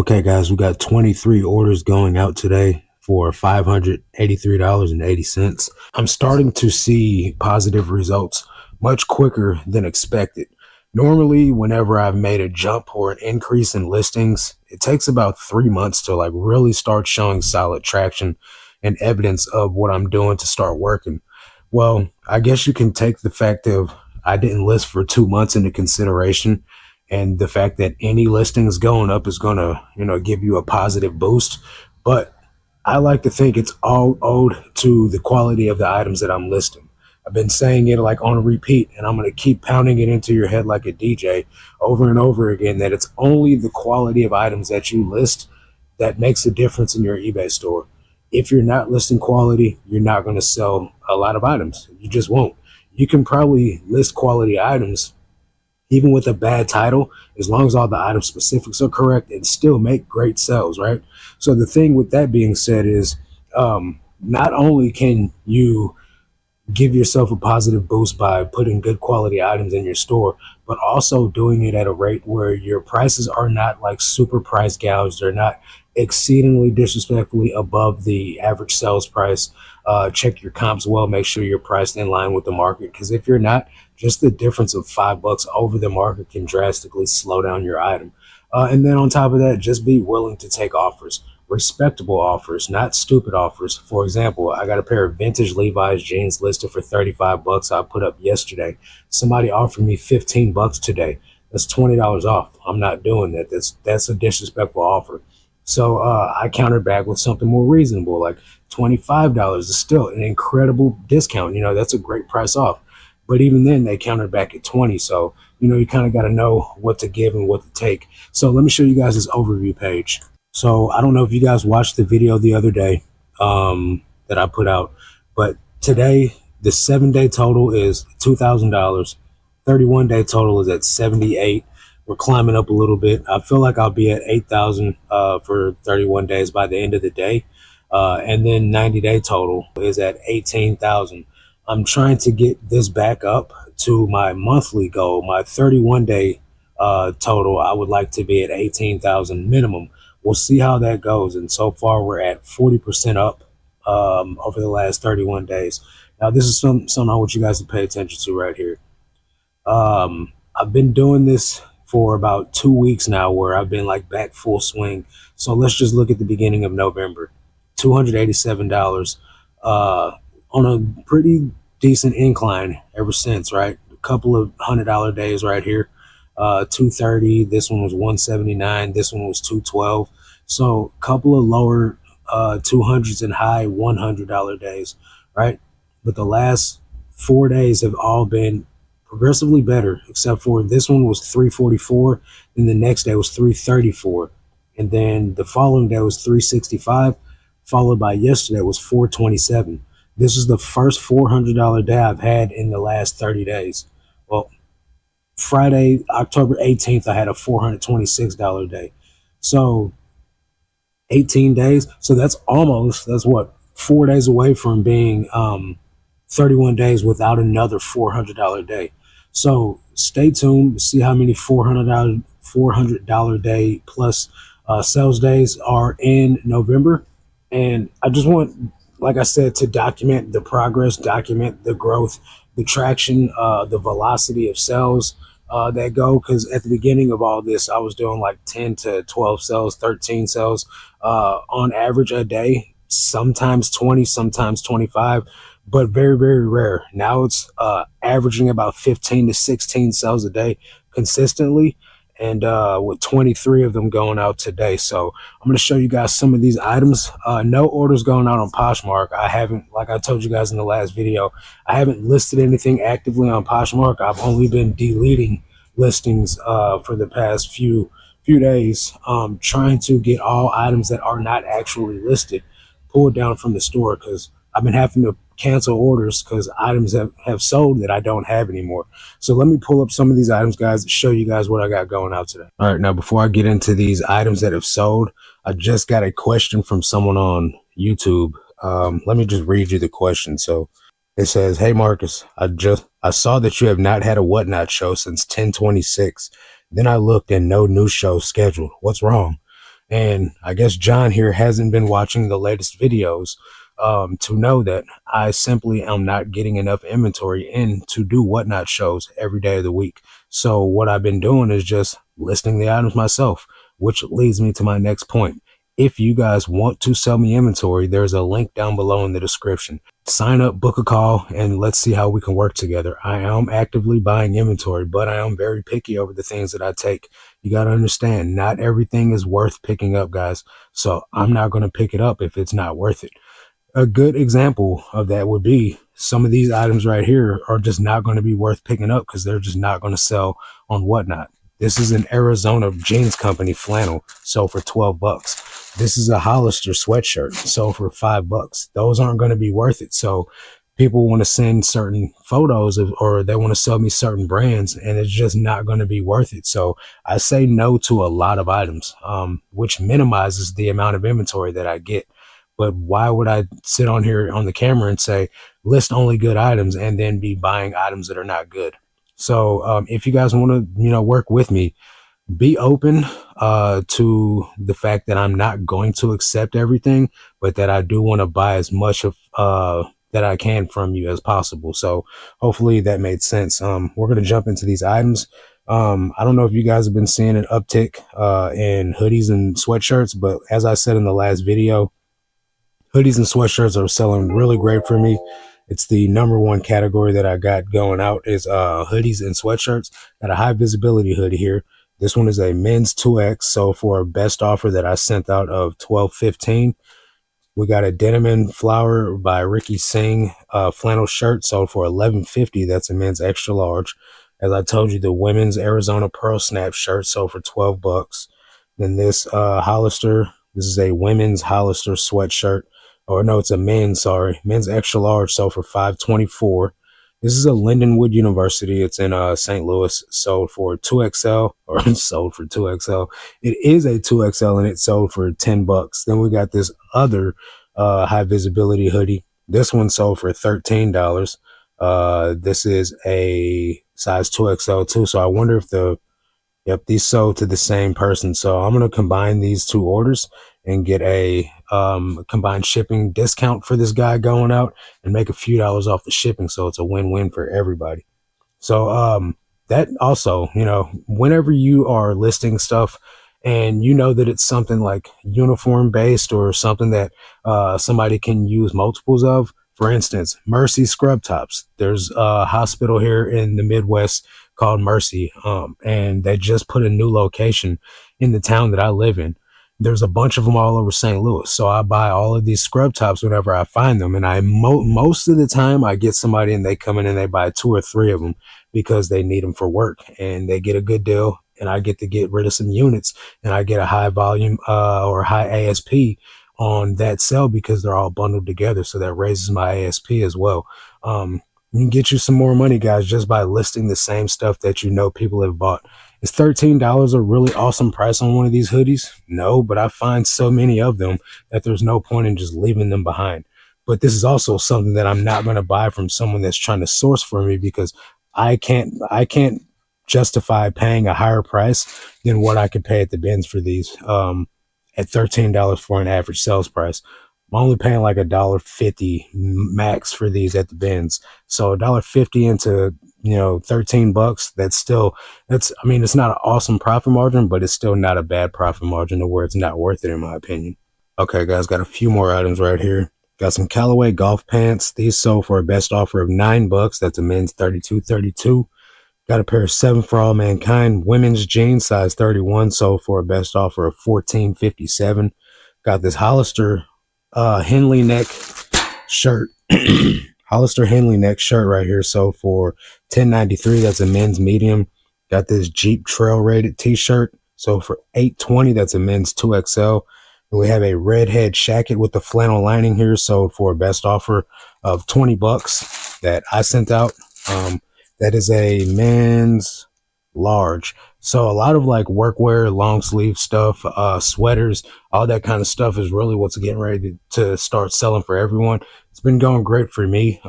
Okay, guys, we got 23 orders going out today for $583.80. I'm starting to see positive results much quicker than expected. Normally, whenever I've made a jump or an increase in listings, it takes about 3 months to like really start showing solid traction and evidence of what I'm doing to start working. Well, I guess you can take the fact of I didn't list for 2 months into consideration, and the fact that any listings going up is going to, give you a positive boost. But I like to think it's all owed to the quality of the items that I'm listing. I've been saying it like on repeat, and I'm going to keep pounding it into your head like a DJ over and over again, that it's only the quality of items that you list that makes a difference in your eBay store. If you're not listing quality, you're not going to sell a lot of items. You just won't. You can probably list quality items even with a bad title, as long as all the item specifics are correct, and still make great sales, right? So the thing with that being said is, not only can you give yourself a positive boost by putting good quality items in your store, but also doing it at a rate where your prices are not like super price gouged. They're not exceedingly disrespectfully above the average sales price. Check your comps well, make sure you're priced in line with the market, because if you're not, just the difference of $5 over the market can drastically slow down your item. And then on top of that, just be willing to take offers. Respectable offers, not stupid offers. For example, I got a pair of vintage Levi's jeans listed for $35 I put up yesterday. Somebody offered me $15 today. That's $20 off. I'm not doing that. That's a disrespectful offer. So I countered back with something more reasonable, like $25 is still an incredible discount. That's a great price off. But even then, they countered back at 20. So, you kind of got to know what to give and what to take. So let me show you guys this overview page. So I don't know if you guys watched the video the other day that I put out, but today the 7-day total is $2,000. 31-day total is at 78. We're climbing up a little bit. I feel like I'll be at 8,000 for 31 days by the end of the day. And then 90-day total is at 18,000. I'm trying to get this back up to my monthly goal. My 31-day total, I would like to be at 18,000 minimum. We'll see how that goes. And so far, we're at 40% up over the last 31 days. Now, this is something I want you guys to pay attention to right here. I've been doing this for about 2 weeks now, where I've been like back full swing. So let's just look at the beginning of November. $287 on a pretty decent incline ever since, right? A couple of $100 days right here. 230. This one was 179. This one was 212. So a couple of lower 200s and high $100 days, right? But the last 4 days have all been progressively better, except for this one was 344, then the next day was 334, and then the following day was 365, followed by yesterday was 427. This is the first $400 day I've had in the last 30 days. Well, Friday, October 18th, I had a $426 day. So 18 days. So that's what, 4 days away from being 31 days without another $400 day. So stay tuned to see how many $400 day plus sales days are in November. And I just want, like I said, to document the progress, document the growth, the traction, the velocity of sales that go. Because at the beginning of all this, I was doing like 10 to 12 sales, 13 sales on average a day, sometimes 20, sometimes 25, but very, very rare. Now it's averaging about 15 to 16 sales a day consistently, and with 23 of them going out today. So I'm going to show you guys some of these items. No orders going out on Poshmark. I haven't, like I told you guys in the last video, I haven't listed anything actively on Poshmark. I've only been deleting listings for the past few days, trying to get all items that are not actually listed pulled down from the store, because I've been having to cancel orders because items have sold that I don't have anymore. So let me pull up some of these items, guys, to show you guys what I got going out today. All right, now before I get into these items that have sold, I just got a question from someone on YouTube. Let me just read you the question. So it says, "Hey Marcus, I saw that you have not had a Whatnot show since 10/26. Then I looked and no new show scheduled. What's wrong?" And I guess John here hasn't been watching the latest videos to know that I simply am not getting enough inventory in to do whatnot shows every day of the week. So what I've been doing is just listing the items myself, which leads me to my next point. If you guys want to sell me inventory, there's a link down below in the description. Sign up, book a call, and let's see how we can work together. I am actively buying inventory, but I am very picky over the things that I take. You got to understand, not everything is worth picking up, guys. So I'm not going to pick it up if it's not worth it. A good example of that would be some of these items right here are just not going to be worth picking up because they're just not going to sell on whatnot. This is an Arizona jeans company flannel, sold for 12 bucks. This is a Hollister sweatshirt, sold for 5 bucks. Those aren't going to be worth it. So people want to send certain photos of, or they want to sell me certain brands, and it's just not going to be worth it. So I say no to a lot of items, which minimizes the amount of inventory that I get. But why would I sit on here on the camera and say list only good items and then be buying items that are not good? So if you guys want to, work with me, be open to the fact that I'm not going to accept everything, but that I do want to buy as much of that I can from you as possible. So hopefully that made sense. We're going to jump into these items. I don't know if you guys have been seeing an uptick in hoodies and sweatshirts, but as I said in the last video, hoodies and sweatshirts are selling really great for me. It's the number one category that I got going out is hoodies and sweatshirts. Got a high visibility hoodie here. This one is a men's 2X. So for a best offer that I sent out of $12.15, we got a Denim and Flower by Ricky Singh flannel shirt sold for $11.50. That's a men's extra large. As I told you, the women's Arizona Pearl Snap shirt sold for 12 bucks. Then this Hollister, this is a women's Hollister sweatshirt. Or no, it's a men's extra large sold for $5.24. This is a Lindenwood University. It's in St. Louis, sold for 2XL, or sold for 2XL. It is a 2XL and it sold for 10 bucks. Then we got this other high visibility hoodie. This one sold for $13. This is a size 2XL too. So I wonder if these sold to the same person. So I'm going to combine these two orders and get a combined shipping discount for this guy going out and make a few dollars off the shipping. So it's a win-win for everybody. So that also, whenever you are listing stuff and you know that it's something like uniform based or something that somebody can use multiples of, for instance, Mercy scrub tops. There's a hospital here in the Midwest called Mercy, and they just put a new location in the town that I live in. There's a bunch of them all over St. Louis. So I buy all of these scrub tops whenever I find them. And most of the time I get somebody and they come in and they buy 2 or 3 of them because they need them for work and they get a good deal. And I get to get rid of some units and I get a high volume or high ASP on that sale because they're all bundled together. So that raises my ASP as well. You can get you some more money, guys, just by listing the same stuff that people have bought. Is $13 a really awesome price on one of these hoodies? No, but I find so many of them that there's no point in just leaving them behind. But this is also something that I'm not going to buy from someone that's trying to source for me because I can't justify paying a higher price than what I could pay at the bins for these at $13 for an average sales price. I'm only paying like $1.50 max for these at the bins. So $1.50 into 13 bucks. It's not an awesome profit margin, but it's still not a bad profit margin to where it's not worth it in my opinion. Okay, guys, got a few more items right here. Got some Callaway golf pants. These sold for a best offer of 9 bucks. That's a men's 32-32. Got a pair of 7 for All Mankind women's jeans size 31, sold for a best offer of $14.57. Got this Hollister Henley neck shirt. Hollister Henley neck shirt right here, sold for $10.93. That's a men's medium. Got this Jeep Trail Rated t-shirt, sold for $8.20. That's a men's 2XL. And we have a redhead shacket with the flannel lining here, sold for a best offer of 20 bucks that I sent out. That is a men's large. So a lot of like workwear, long sleeve stuff, sweaters, all that kind of stuff is really what's getting ready to start selling for everyone. It's been going great for me.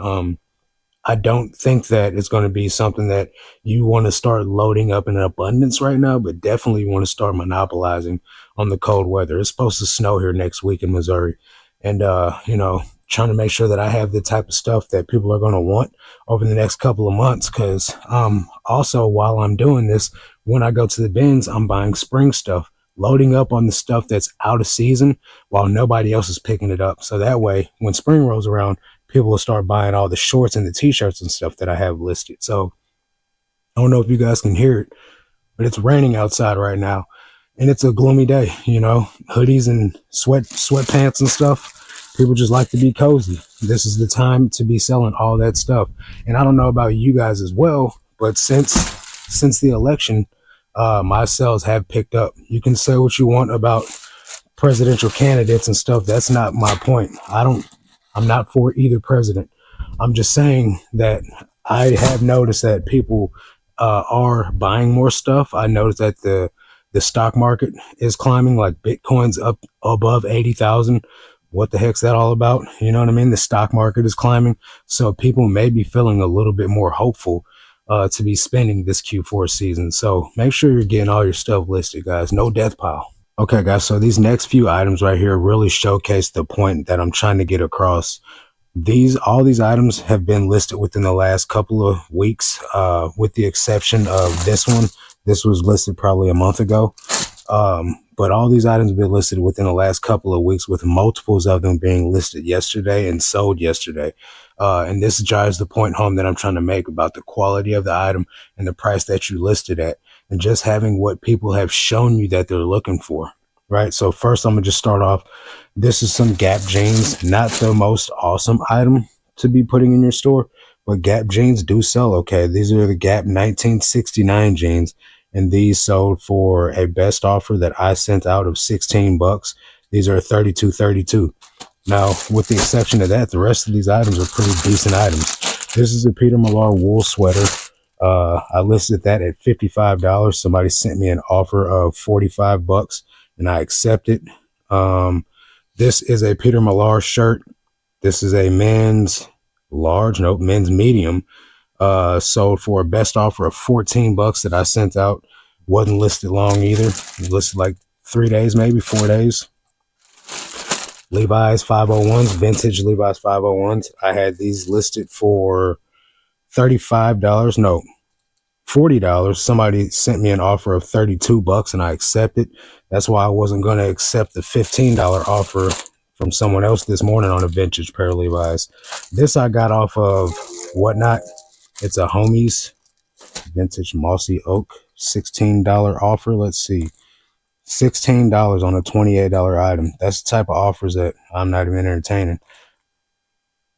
I don't think that it's going to be something that you want to start loading up in abundance right now, but definitely you want to start monopolizing on the cold weather. It's supposed to snow here next week in Missouri. And, trying to make sure that I have the type of stuff that people are going to want over the next couple of months. Cause, also while I'm doing this, when I go to the bins, I'm buying spring stuff, loading up on the stuff that's out of season while nobody else is picking it up. So that way, when spring rolls around, people will start buying all the shorts and the t-shirts and stuff that I have listed. So I don't know if you guys can hear it, but it's raining outside right now and it's a gloomy day, hoodies and sweatpants and stuff. People just like to be cozy. This is the time to be selling all that stuff. And I don't know about you guys as well, but since the election, my sales have picked up. You can say what you want about presidential candidates and stuff. That's not my point. I'm not for either president. I'm just saying that I have noticed that people are buying more stuff. I noticed that the stock market is climbing, like Bitcoin's up above 80,000. What the heck's that all about? You know what I mean? The stock market is climbing. So people may be feeling a little bit more hopeful to be spending this Q4 season. So make sure you're getting all your stuff listed, guys. No death pile. Okay, guys, so these next few items right here really showcase the point that I'm trying to get across. All these items have been listed within the last couple of weeks, with the exception of this one. This was listed probably a month ago. But all these items have been listed within the last couple of weeks, with multiples of them being listed yesterday and sold yesterday. And this drives the point home that I'm trying to make about the quality of the item and the price that you listed at, and just having what people have shown you that they're looking for, right? So first, I'm gonna just start off. This is some Gap jeans, not the most awesome item to be putting in your store, but Gap jeans do sell okay. These are the Gap 1969 jeans, and these sold for a best offer that I sent out of $16. These are 32.32. Now, with the exception of that, the rest of these items are pretty decent items. This is a Peter Millar wool sweater. I listed that at $55. Somebody sent me an offer of $45 and I accepted. This is a Peter Millar shirt. This is a men's medium. Sold for a best offer of $14 that I sent out. Wasn't listed long either. It listed like 3 days, maybe 4 days. Levi's 501s, vintage Levi's 501s. I had these listed for $35. No, $40. Somebody sent me an offer of $32 and I accepted. That's why I wasn't going to accept the $15 offer from someone else this morning on a vintage pair of Levi's. This I got off of Whatnot. It's a Homies vintage mossy oak $16 offer. Let's see. $16 on a $28 item. That's the type of offers that I'm not even entertaining.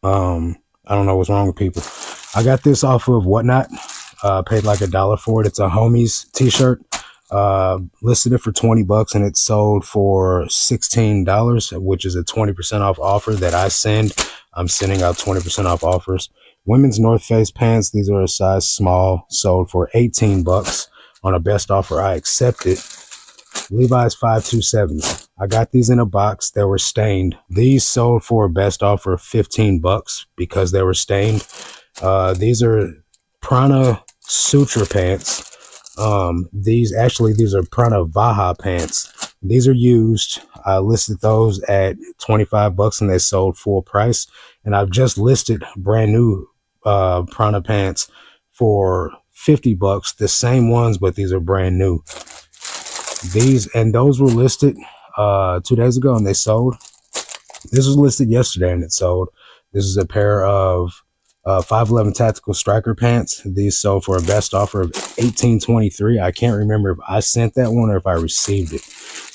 I don't know what's wrong with people. I got this off of Whatnot. Paid like $1 for it. It's a Homies t-shirt. Listed it for $20 and it sold for $16, which is a 20% off offer that I send. I'm sending out 20% off offers. Women's North Face pants. These are a size small. Sold for $18 on a best offer. I accepted. Levi's 527s. I got these in a box. They were stained. These sold for a best offer of $15 because they were stained. These are Prana Sutra pants. These are Prana Vaha pants. These are used. I listed those at $25 and they sold full price. And I've just listed brand new Prana pants for $50. The same ones, but these are brand new. Those were listed 2 days ago and they sold. This was listed yesterday and it sold. This is a pair of 511 tactical striker pants. These sold for a best offer of $18.23. I can't remember if I sent that one or if I received it.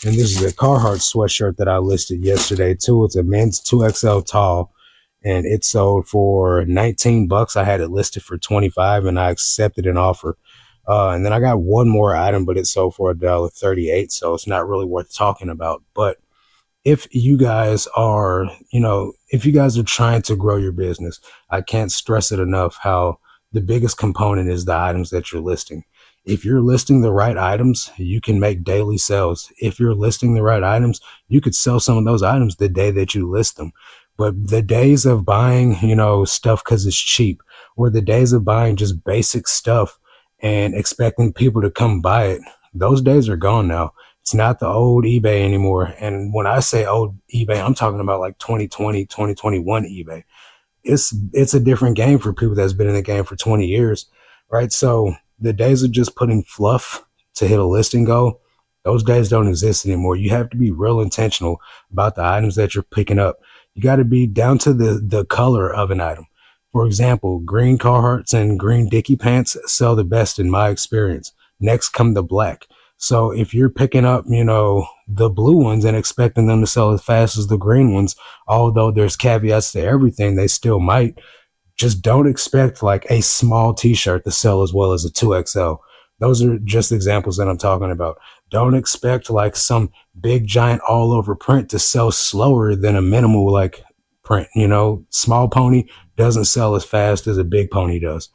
And this is a Carhartt sweatshirt that I listed yesterday too. It's a men's 2XL tall and it sold for $19. I had it listed for $25 and I accepted an offer. And then I got one more item, but it sold for $1.38. So it's not really worth talking about. But if you guys are, trying to grow your business, I can't stress it enough how the biggest component is the items that you're listing. If you're listing the right items, you can make daily sales. If you're listing the right items, you could sell some of those items the day that you list them. But the days of buying, stuff because it's cheap, or the days of buying just basic stuff and expecting people to come buy it. Those days are gone now. It's not the old eBay anymore. And when I say old eBay, I'm talking about like 2020, 2021 eBay. It's a different game for people that's been in the game for 20 years, right? So the days of just putting fluff to hit a listing goal, those days don't exist anymore. You have to be real intentional about the items that you're picking up. You got to be down to the color of an item. For example, green Carhartts and green Dickie pants sell the best in my experience. Next come the black. So if you're picking up, the blue ones and expecting them to sell as fast as the green ones, although there's caveats to everything, they still might. Just don't expect like a small t-shirt to sell as well as a 2XL. Those are just examples that I'm talking about. Don't expect like some big giant all over print to sell slower than a minimal like print. Small pony doesn't sell as fast as a big pony does.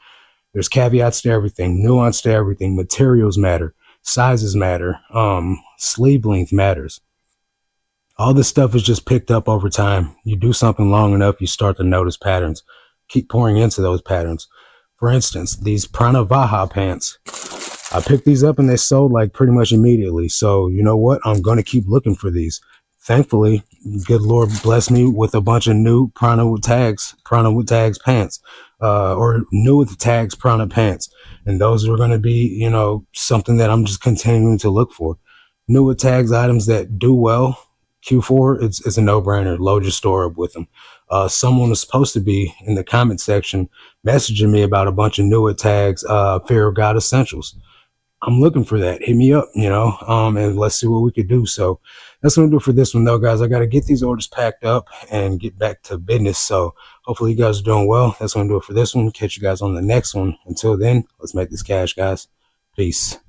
There's caveats to everything, nuance to everything. Materials matter, sizes matter, sleeve length matters. All this stuff is just picked up over time. You do something long enough, you start to notice patterns. Keep pouring into those patterns. For instance, these Pranavaha pants. I picked these up and they sold like pretty much immediately. So you know what? I'm going to keep looking for these. Thankfully, good Lord bless me with a bunch of new Prana with tags pants, or new with tags Prana pants. And those are going to be, something that I'm just continuing to look for. New with tags items that do well. Q4, it's a no-brainer. Load your store up with them. Someone was supposed to be in the comment section messaging me about a bunch of newer tags, Fear of God Essentials. I'm looking for that. Hit me up, and let's see what we could do. So that's what I'm doing for this one, though, guys. I got to get these orders packed up and get back to business. So hopefully you guys are doing well. That's what I'm doing for this one. Catch you guys on the next one. Until then, let's make this cash, guys. Peace.